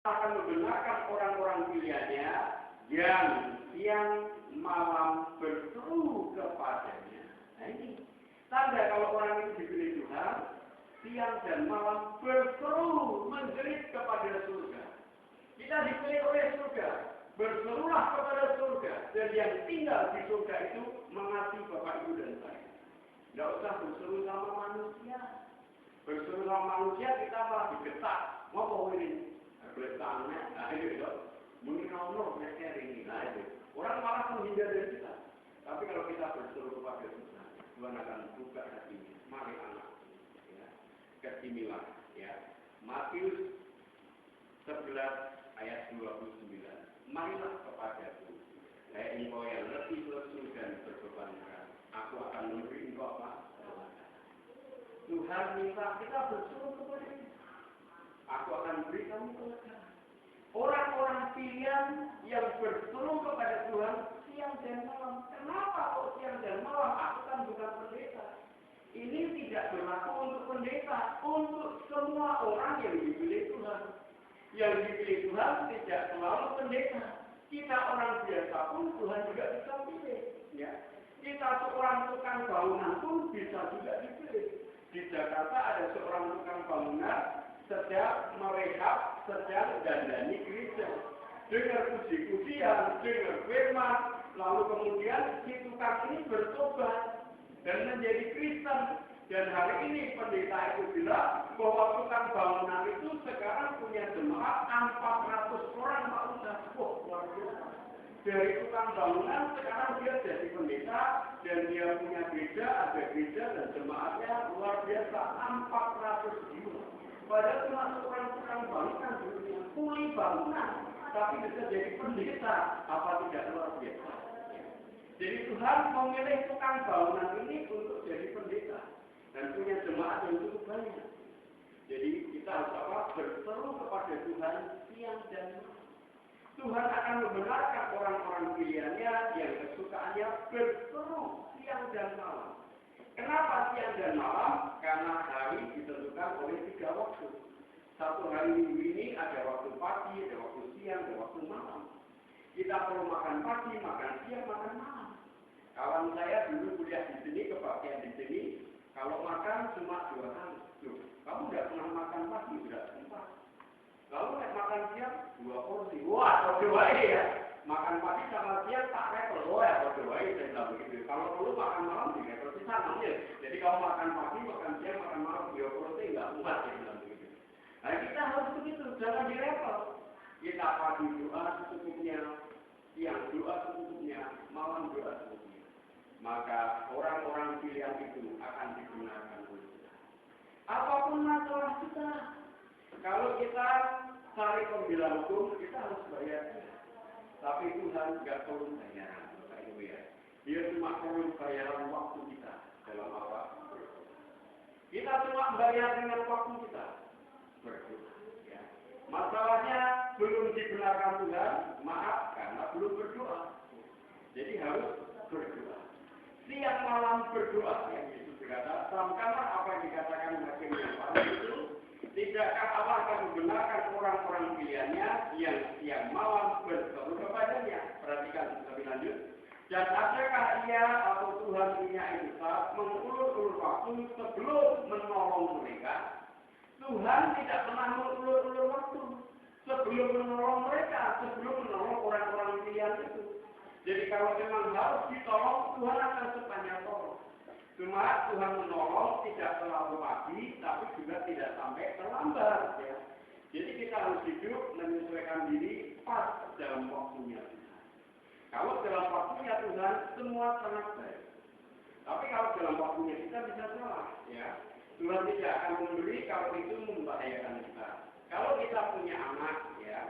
akan membenarkan orang-orang pilihannya yang siang malam berseru kepadanya. Nah ini tanda kalau orang itu dipilih Tuhan, siang dan malam berseru menjerit kepada surga. Kita dipilih oleh surga, berserulah kepada surga, dan yang tinggal di surga itu mengasihi Bapak Ibu dan saya. Tidak usah berseru sama manusia. Berseru sama manusia kita malah digetak. Mau ini? Bertanya, nah itu mungkin nomor mereka ini, nah itu orang malah menghindar dari kita. Tapi kalau kita berseru kepada Tuhan, Tuhan akan buka hatinya. Mari anak, ya, kesimilah, ya. Matius 11 ayat 29. Marilah kepadaku, hai engkau yang letih lesu dan berbeban berat, aku akan memberi engkau apa? Tuhan minta kita berseru kepada Dia. Aku akan beri kamu keledai. Orang-orang pilihan yang berseru kepada Tuhan siang dan malam. Kenapa kok siang dan malam? Aku kan bukan pendeta. Ini tidak berlaku untuk pendeta, untuk semua orang yang dipilih Tuhan. Yang dipilih Tuhan tidak selalu pendeta. Kita orang biasa pun Tuhan juga bisa pilih. Ya. Kita seorang tukang bangunan pun bisa juga dipilih. Di Jakarta ada seorang tukang bangunan sedang merehab, sedang dandani gereja. Dengar puji-pujian, dengar firman, lalu kemudian si tukang ini bertobat dan menjadi Kristen. Dan hari ini pendeta itu bilang bahwa tukang bangunan itu sekarang punya jemaat 400 orang Pak Ustaz. Wah, luar biasa. Dari tukang bangunan sekarang dia jadi pendeta dan dia punya gereja, ada gereja dan jemaatnya luar biasa 400 jiwa. Padahal cuma seorang tukang bangunan dulunya, kuli bangunan, tapi bisa jadi pendeta, apa tidak luar biasa? Jadi Tuhan memilih tukang bangunan ini untuk jadi pendeta dan punya jemaat yang cukup banyak. Jadi kita harus apa? Berseru kepada Tuhan siang dan malam. Tuhan akan membenarkan orang-orang pilihannya yang kesukaannya berseru siang dan malam. Kenapa siang dan malam? Karena hari ditentukan oleh 3 waktu. Satu hari minggu ini ada waktu pagi, ada waktu siang, ada waktu malam. Kita perlu makan pagi, makan siang, makan malam. Kawan saya dulu kuliah di sini, kebaktian di sini, kalau makan cuma 2 kali. Loh, kamu tidak pernah makan pagi, sudah sempat. Lalu makan siang 2 porsi. Wah, berdoa ya. Makan pagi sama siang tak repot. Wah, ya berdoa saya bilang begitu. Kalau perlu makan malam 3 porsi sama ya. Jadi kalau makan pagi, makan siang, makan malam 2 porsi enggak muat saya bilang begitu. Nah, kita harus begitu, jangan direpot. Kita pagi doa secukupnya, siang doa secukupnya, malam doa secukupnya. Maka orang-orang pilihan itu akan digunakan oleh kita. Apapun masalah kita, kalau kita cari pembela hukum, kita harus bayar. Tapi Tuhan nggak perlu bayaran, Bapak Ibu ya. Dia cuma perlu bayaran waktu kita dalam apa? Kita cuma bayar dengan waktu kita berdoa. Ya. Masalahnya belum dibenarkan Tuhan, maaf karena belum berdoa. Jadi harus berdoa. Siang malam berdoa, yang Yesus berkata, samkanlah apa yang dikatakan hakim yang paling itu. Tidakkah Allah akan membenarkan orang-orang pilihannya yang siang malam berseru kepadanya? Perhatikan lebih lanjut. Dan adakah ia atau Tuhan punya insaf mengulur-ulur waktu sebelum menolong mereka? Tuhan tidak pernah mengulur-ulur waktu sebelum menolong mereka, sebelum menolong orang-orang pilihan itu. Jadi kalau memang harus ditolong, Tuhan akan sepanjang tolong. Cuma Tuhan menolong tidak terlalu pagi, tapi juga tidak sampai terlambat. Ya. Jadi kita harus hidup menyesuaikan diri pas dalam waktunya Tuhan. Kalau dalam waktunya Tuhan, semua sangat baik. Tapi kalau dalam waktunya kita bisa salah. Ya. Tuhan tidak akan memberi kalau itu membahayakan kita. Kalau kita punya anak, ya,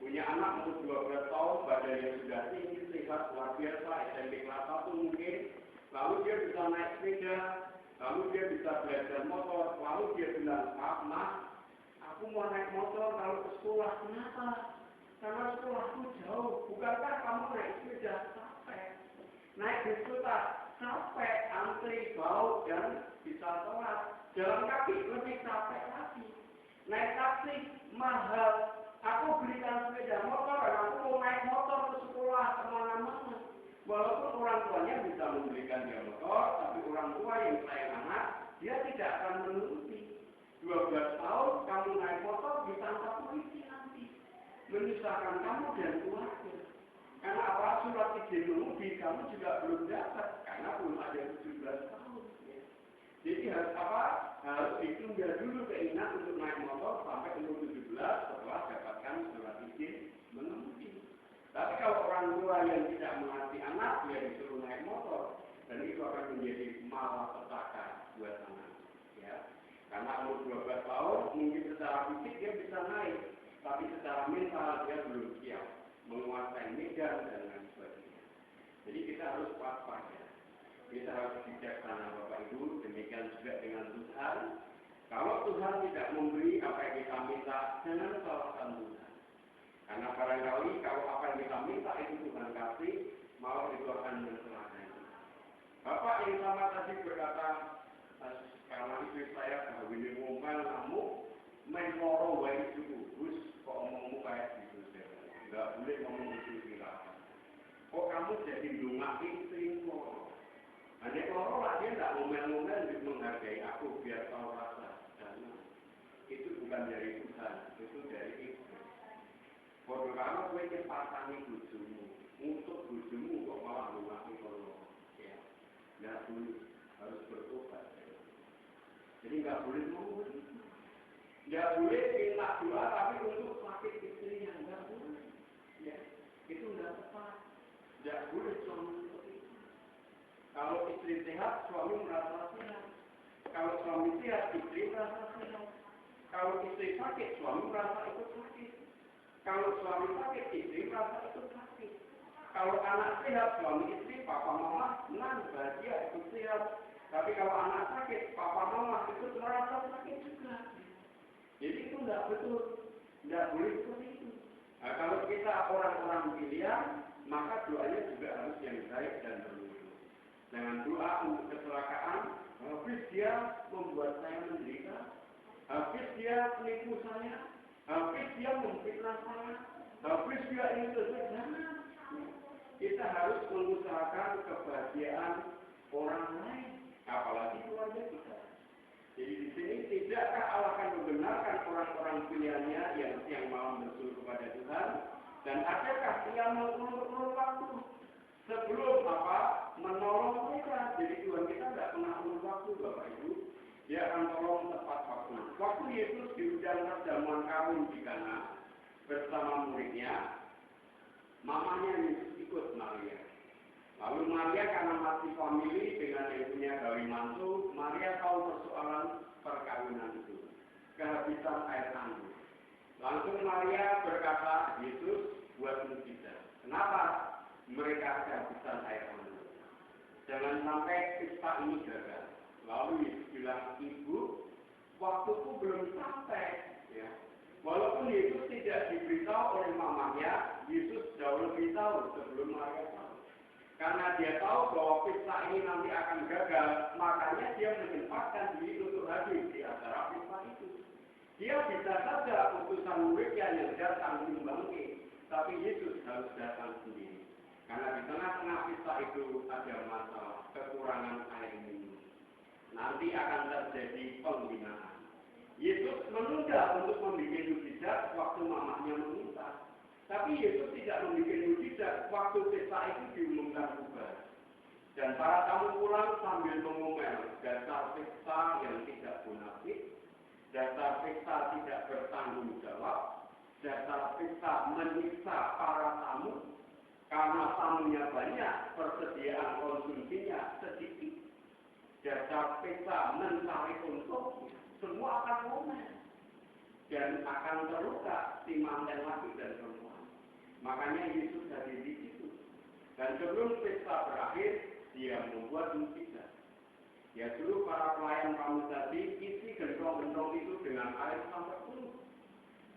punya anak umur 12 tahun, badannya sudah tinggi, sehat, luar biasa, SMP kelas 1 mungkin. Lalu dia bisa naik sepeda, lalu dia bisa belajar motor, lalu dia bilang, Mas, aku mau naik motor kalau ke sekolah. Kenapa? Karena sekolahku jauh. Bukankah kamu naik sepeda? Capek. Naik bis kota, capek, antri, bau, dan bisa telat. Jalan kaki lebih capek lagi. Naik taksi, mahal. Aku beli Walaupun orang tuanya bisa membelikan dia motor, tapi orang tua yang sayang anak, dia tidak akan menuruti. 12 tahun kamu naik motor ditangkap polisi nanti. Menyusahkan kamu dan keluarga. Karena apa? Surat izin mengemudi kamu juga belum dapat. Karena belum ada 17 tahun. Ya. Jadi harus apa? Harus ditunda dulu keinginan untuk naik motor sampai umur 17 setelah dapatkan surat izin mengemudi. Tapi kalau orang tua yang tidak mengerti anak, dia disuruh naik motor, dan itu akan menjadi malapetaka buat anak. Ya. Karena umur 12 tahun, mungkin secara fisik dia bisa naik, tapi secara mental dia belum siap menguasai medan dan lain sebagainya. Jadi kita harus waspada. Kita harus bijaksana Bapak Ibu, demikian juga dengan Tuhan. Kalau Tuhan tidak memberi apa yang kita minta, jangan salahkan Tuhan. Karena barangkali kalau apa yang kita minta itu Tuhan kasih, malah itu akan mencelakai. Bapak yang sama tadi berkata, karena istri saya kawin ngomel kamu main loro wae itu, Gus kok omongmu kayak gitu. Enggak boleh ngomong itu kira. Kok kamu jadi ndongake istrimu? Hanya loro lah dia enggak ngomel-ngomel untuk menghargai aku biar tahu rasa. Karena itu bukan dari Tuhan, itu dari istri. Kalau kamu kowe cepatane bojomu, untuk bojomu kok malah ndongake loro. Ya. Enggak boleh, harus bertobat. Jadi nggak boleh ngomong begitu. Nggak boleh minta doa tapi untuk sakit istrinya nggak boleh. Ya, itu nggak tepat. Nggak boleh suami seperti itu. Kalau istri sehat, suami merasa sehat. Kalau suami sehat, istri merasa sehat. Kalau istri sakit, suami merasa ikut sakit. Kalau suami sakit, istri merasa ikut sakit. Kalau anak sehat, suami istri, papa mama senang bahagia ikut sehat. Tapi kalau anak sakit, papa mama ikut merasa sakit juga. Jadi itu tidak betul. Tidak boleh seperti itu. Nah, kalau kita orang-orang pilihan, maka doanya juga harus yang baik dan bermutu. Jangan doa untuk kecelakaan, habis dia membuat saya menderita, habis dia menipu saya, habis dia memfitnah saya, habis dia ini jangan. Kita harus mengusahakan kebahagiaan orang lain. Apalagi keluarga kita. Jadi di sini tidakkah Allah akan membenarkan orang-orang pilihannya yang mau berseru kepada Tuhan? Dan adakah dia mengulur-ulur waktu sebelum apa menolong mereka? Jadi Tuhan kita tidak pernah ulur waktu, Bapak Ibu. Dia akan tolong tepat waktu. Waktu Yesus diundang perjamuan kawin di Kana bersama muridnya, mamanya Yesus ikut Maria. Lalu Maria karena masih famili dengan yang punya gawe mantu, Maria tahu persoalan perkawinan itu. Kehabisan air anggur. Langsung Maria berkata, Yesus buat mujizat. Kenapa mereka kehabisan air anggur? Jangan sampai pesta ini gagal. Lalu Yesus bilang, Ibu, waktuku belum sampai. Ya. Walaupun Yesus tidak diberitahu oleh mamanya, Yesus jauh lebih tahu sebelum Maria tahu. Karena dia tahu bahwa pesta ini nanti akan gagal, makanya dia menyempatkan diri untuk hadir di acara pesta itu. Dia bisa saja utusan muridnya yang datang menyumbangke, tapi Yesus harus datang sendiri. Karena di tengah-tengah pesta itu ada masalah kekurangan air minum. Nanti akan terjadi penghinaan. Yesus menunda untuk membuat mujizat waktu mamanya meminta. Tapi Yesus tidak membuat mujizat waktu pesta itu diumumkan bubar. Dan para tamu pulang sambil mengomel, dasar pesta yang tidak munafik, dasar pesta tidak bertanggung jawab, dasar pesta menyiksa para tamu, karena tamunya banyak, persediaan konsumsinya sedikit. Dasar pesta mencari untung, semua akan ngomel. Dan akan terluka si manten laki dan perempuan. Makanya Yesus hadir di situ. Dan sebelum pesta berakhir, dia membuat mujizat. Dia suruh para pelayan kamu tadi isi gentong-gentong itu dengan air sampai penuh.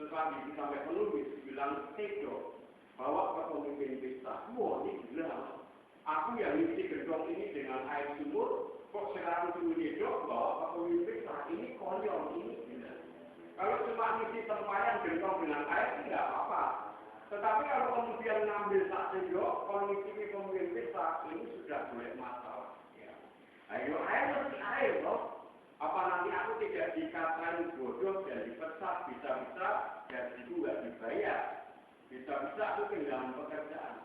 Setelah diisi sampai penuh, Yesus bilang, Tedo, bawa ke pemimpin pesta. Wah, ini gila. Aku yang isi gentong ini dengan air sumur, kok sekarang suruh Tedo bawa ke pemimpin pesta. Ini konyol, ini gila. Kalau cuma isi tempayan gentong dengan air, tidak apa-apa. Tetapi kalau kemudian ngambil sak sendok, kalau ngisi pemimpin pesta ini sudah boleh masalah. Ya. Ayo air mesti air loh. Apa nanti aku tidak dikatakan bodoh dan dipecat, bisa-bisa gajiku nggak dibayar, bisa-bisa aku kehilangan pekerjaan.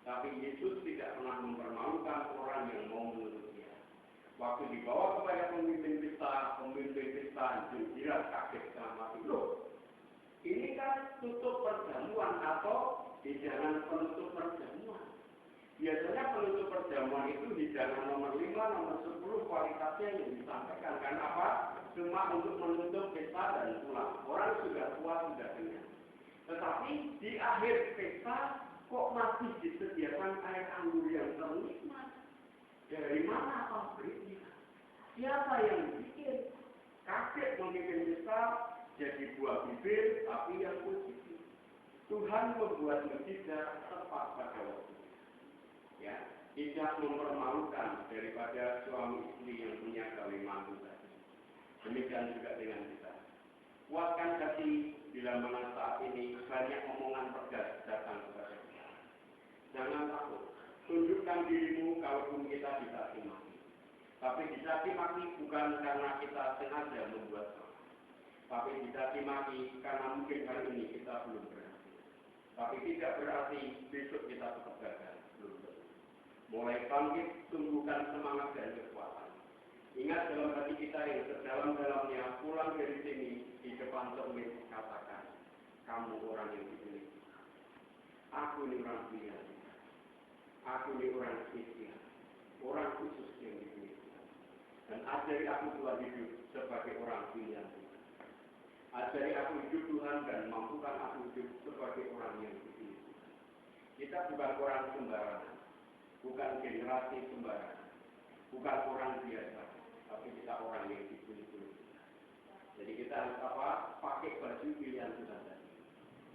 Tapi Yesus tidak pernah mempermalukan orang yang mau menuntut dia. Waktu dibawa kepada pemimpin pesta jelas kaget dalam hati. Loh, ini kan tutup perjamuan atau hidangan penutup perjamuan. Biasanya penutup perjamuan itu hidangan nomor 5, nomor 10 kualitasnya yang disampaikan. Karena apa? Cuma untuk menutup pesta dan pulang. Orang sudah puas, sudah kenyang. Tetapi di akhir pesta kok masih disediakan air anggur yang ternikmat? Dari mana pabriknya? Siapa yang bikin? Kaget memimpin pesta jadi buah bibir, tapi yang positif. Tuhan membuat mujizat tepat pada waktu. Ya, tidak mempermalukan daripada suami istri yang punya gawe mantu tadi. Demikian juga dengan kita. Kuatkan hati bila mana saat ini banyak omongan pedas datang kepada kita. Jangan takut. Tunjukkan dirimu kalaupun kita dicaci maki. Tapi dicaci maki bukan karena kita sengaja membuat salah. Tapi dicaci maki karena mungkin hari ini kita belum berhasil. Tapi tidak berarti besok kita tetap gagal. Belum tentu. Mulai bangkit, tumbuhkan semangat dan kekuatan. Ingat dalam hati kita yang sedalam-dalamnya pulang dari sini di depan cermin katakan, kamu orang yang dipilih. Aku ini orang pilihan. Aku ini orang spesial, orang khusus yang dipilih. Dan ajari aku Tuhan hidup sebagai orang pilihan Tuhan. Ajari aku hidup Tuhan dan mampukan aku hidup sebagai orang yang dipilih Tuhan. Kita bukan orang sembarangan, bukan generasi sembarangan, bukan orang biasa, tapi kita orang yang dipilih Tuhan. Jadi kita harus pakai baju pilihan Tuhan tadi.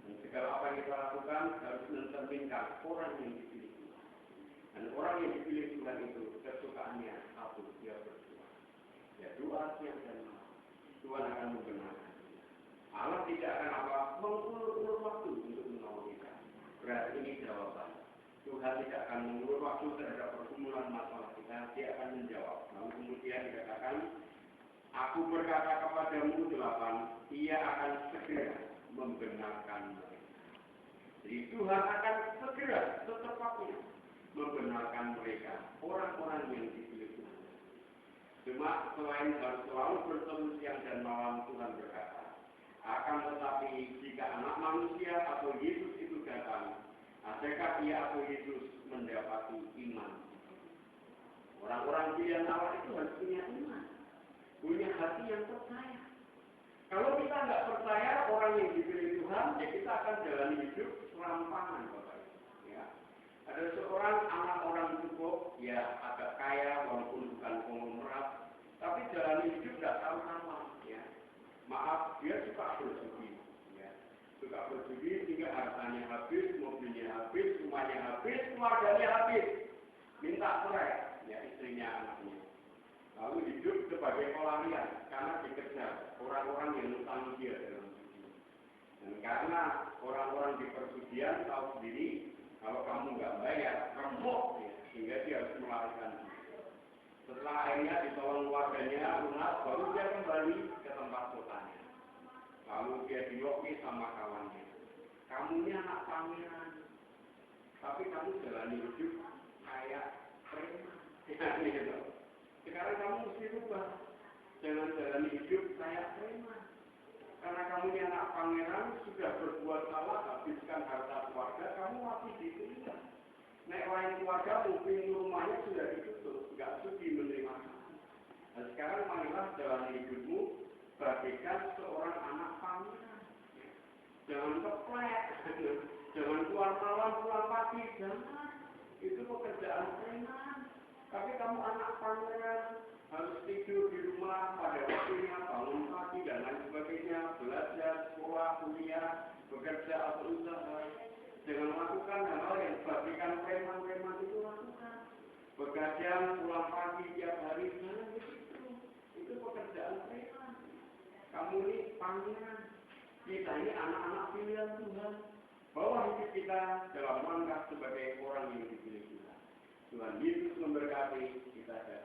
Dan segala apa yang kita lakukan harus mencerminkan orang yang dipilih Tuhan. Dan orang yang dipilih Tuhan itu kesukaannya satu, dia berdoa. Ya doa siang dan malam. Tuhan akan membenarkan. Allah tidak akan mengulur-ulur waktu untuk menolong kita. Berarti ini jawaban. Tuhan tidak akan mengulur waktu terhadap pergumulan masalah kita. Dia akan menjawab. Lalu kemudian dikatakan, aku berkata kepadamu 8, ia akan segera membenarkan mereka. Jadi Tuhan akan segera secepatnya membenarkan mereka, orang-orang yang dipilih Tuhan. Cuma selain harus selalu bertemu siang dan malam, Tuhan berkata, akan tetapi jika anak manusia atau Yesus itu datang, adakah dia atau Yesus mendapati iman? Orang-orang pilihan Allah itu harus punya iman, punya hati yang percaya. Kalau kita nggak percaya orang yang dipilih Tuhan, ya kita akan jalani hidup serampangan, Bapak. Ya. Ada seorang anak orang cukup, ya agak kaya walaupun bukan konglomerat, tapi jalani hidup nggak tahu nama. Ya. Maaf, dia suka berjudi, ya. Suka berjudi sehingga hartanya habis, mobilnya habis, rumahnya habis, keluarganya habis. Minta cerai, ya istrinya, anaknya. Lalu hidup sebagai pelarian karena dikejar orang-orang yang mengutangi dia dalam judi. Dan karena orang-orang di perjudian tahu sendiri, kalau kamu nggak bayar, remuk, ya, sehingga dia harus melarikan diri. Setelah akhirnya ditolong keluarganya lunas, baru dia kembali ke tempat kotanya. Lalu dia diloki sama kawannya. Kamu ini anak pangeran, tapi kamu jalani hidup kayak preman. Sekarang kamu mesti rubah, jangan jalani hidup kayak preman. Karena kamu ini anak pangeran, sudah berbuat salah, habiskan harta keluarga, kamu masih ditinggal. Nek lain keluarga mungkin rumahnya sudah ditutup, nggak sudi menerima kamu. Dan sekarang marilah jalani hidupmu bagaikan seorang anak pangeran. Jangan keplek, jangan keluar malam, pulang pagi, jangan. Itu pekerjaan preman. Tapi kamu anak pangeran, harus tidur di rumah pada waktunya, bangun pagi dan lain sebagainya, belajar, sekolah, kuliah, bekerja atau usaha. Jangan melakukan hal-hal yang bagaikan preman-preman itu lakukan. Begadang, pulang pagi tiap hari, jangan begitu. Itu pekerjaan preman. Kamu ini pangeran. Kita ini anak-anak pilihan Tuhan. Bawa hidup kita dalam langkah sebagai orang yang dipilih Tuhan. Tuhan Yesus memberkati kita.